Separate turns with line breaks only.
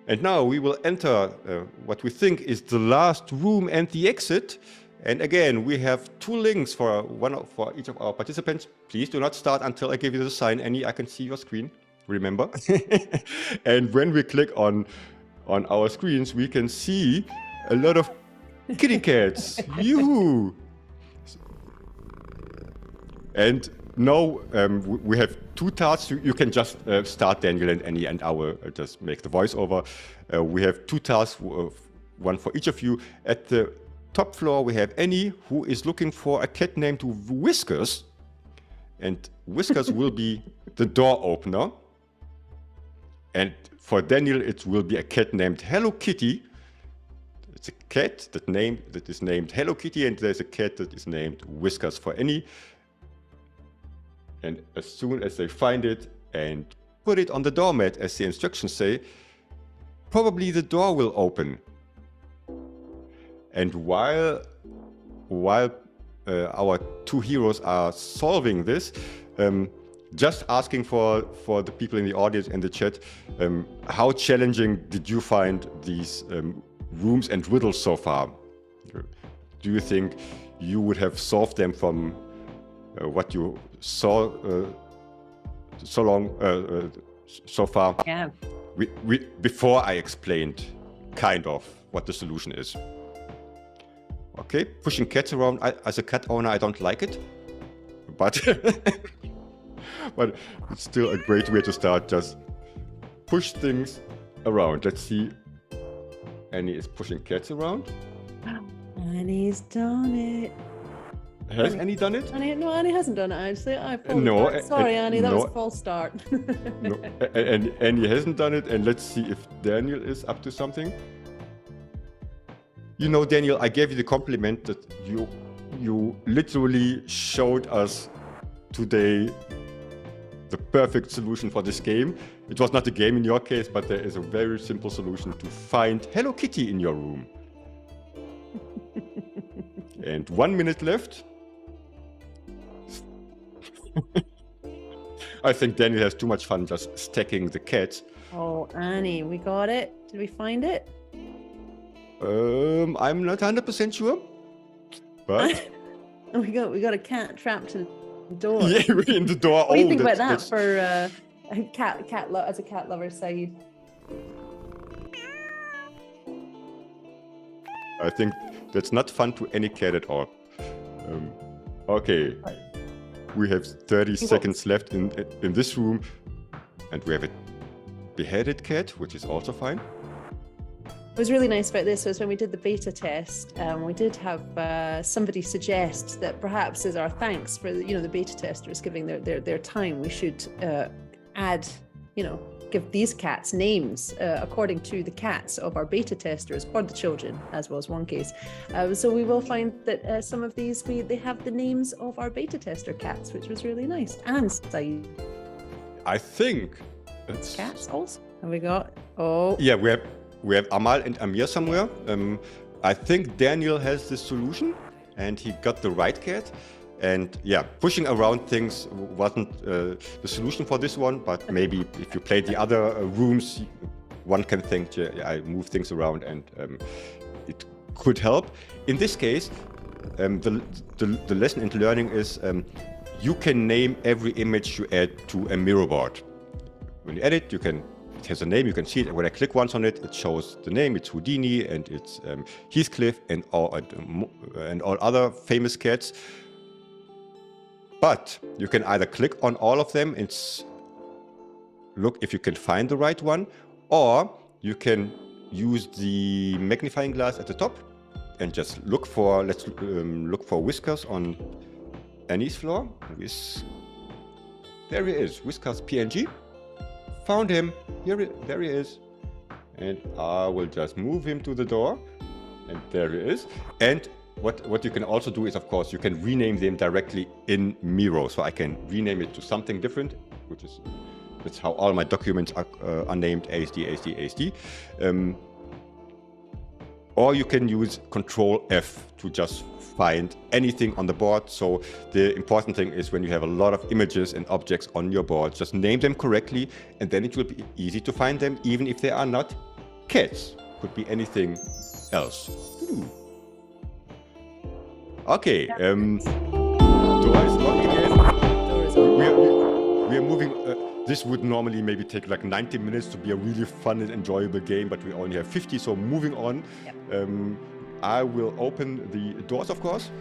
And now we will enter what we think is the last room and the exit. And again, we have 2 links for each of our participants. Please do not start until I give you the sign. Annie, I can see your screen, remember? And when we click on our screens, we can see a lot of kitty cats. Yoo-hoo! And now we have 2 tasks. You can just start, Daniel and Annie, and I will just make the voiceover. We have 2 tasks, one for each of you. At the top floor, we have Annie, who is looking for a cat named Whiskers. And Whiskers will be the door opener. And for Daniel, it will be a cat named Hello Kitty. It's a cat that is named Hello Kitty, and there's a cat that is named Whiskers for Annie. And as soon as they find it and put it on the doormat, as the instructions say, probably the door will open. And while our 2 heroes are solving this, just asking for the people in the audience and the chat, how challenging did you find these rooms and riddles so far? Do you think you would have solved them from what you saw so far?
Yeah.
Before I explained kind of what the solution is. Okay, pushing cats around. As a cat owner, I don't like it, but but it's still a great way to start. Just push things around. Let's see. Annie is pushing cats around.
Annie's done it.
Has Annie done it?
No, Annie hasn't done it, actually.
No,
sorry, Annie, that was a false start.
No, and Annie hasn't done it. And let's see if Daniel is up to something. You know, Daniel, I gave you the compliment that you literally showed us today the perfect solution for this game. It was not a game in your case, but there is a very simple solution to find Hello Kitty in your room. And 1 minute left. I think Daniel has too much fun just stacking the cats.
Oh, Annie, we got it. Did we find it?
I'm not 100% sure, but
we got a cat trapped in the door.
Yeah, we're in the door.
What do you think about that for a cat lover side?
I think that's not fun to any cat at all. Okay, we have 30 seconds left in this room, and we have a beheaded cat, which is also fine.
What was really nice about this was when we did the beta test, we did have somebody suggest that perhaps as our thanks for the beta testers giving their time, we should add, give these cats names according to the cats of our beta testers or the children, as was one case. So we will find that some of these they have the names of our beta tester cats, which was really nice. And
I think it's
cats also. Have we got? Oh,
yeah, we have Amal and Amir somewhere. I think Daniel has the solution, and he got the right cat. And yeah, pushing around things wasn't the solution for this one, but maybe if you play the other rooms, one can think, yeah, I move things around, and it could help. In this case, the lesson in learning is you can name every image you add to a Miro board. When you add it, it has a name, you can see it. When I click once on it, it shows the name. It's Houdini, and it's Heathcliff, and all other famous cats. But you can either click on all of them and look if you can find the right one, or you can use the magnifying glass at the top and just look for, look for Whiskers on Annie's floor. There he is, Whiskers PNG. Found him. There he is. And I will just move him to the door. And there he is. And what you can also do is, of course, you can rename them directly in Miro. So I can rename it to something different, that's how all my documents are named ASD. Or you can use Control F to just find anything on the board. So the important thing is when you have a lot of images and objects on your board, just name them correctly, and then it will be easy to find them, even if they are not cats. Could be anything else. Okay, door is locked again.
Door is open.
We are moving. This would normally maybe take like 90 minutes to be a really fun and enjoyable game, but we only have 50, so moving on.
Yep.
I will open the doors, of course.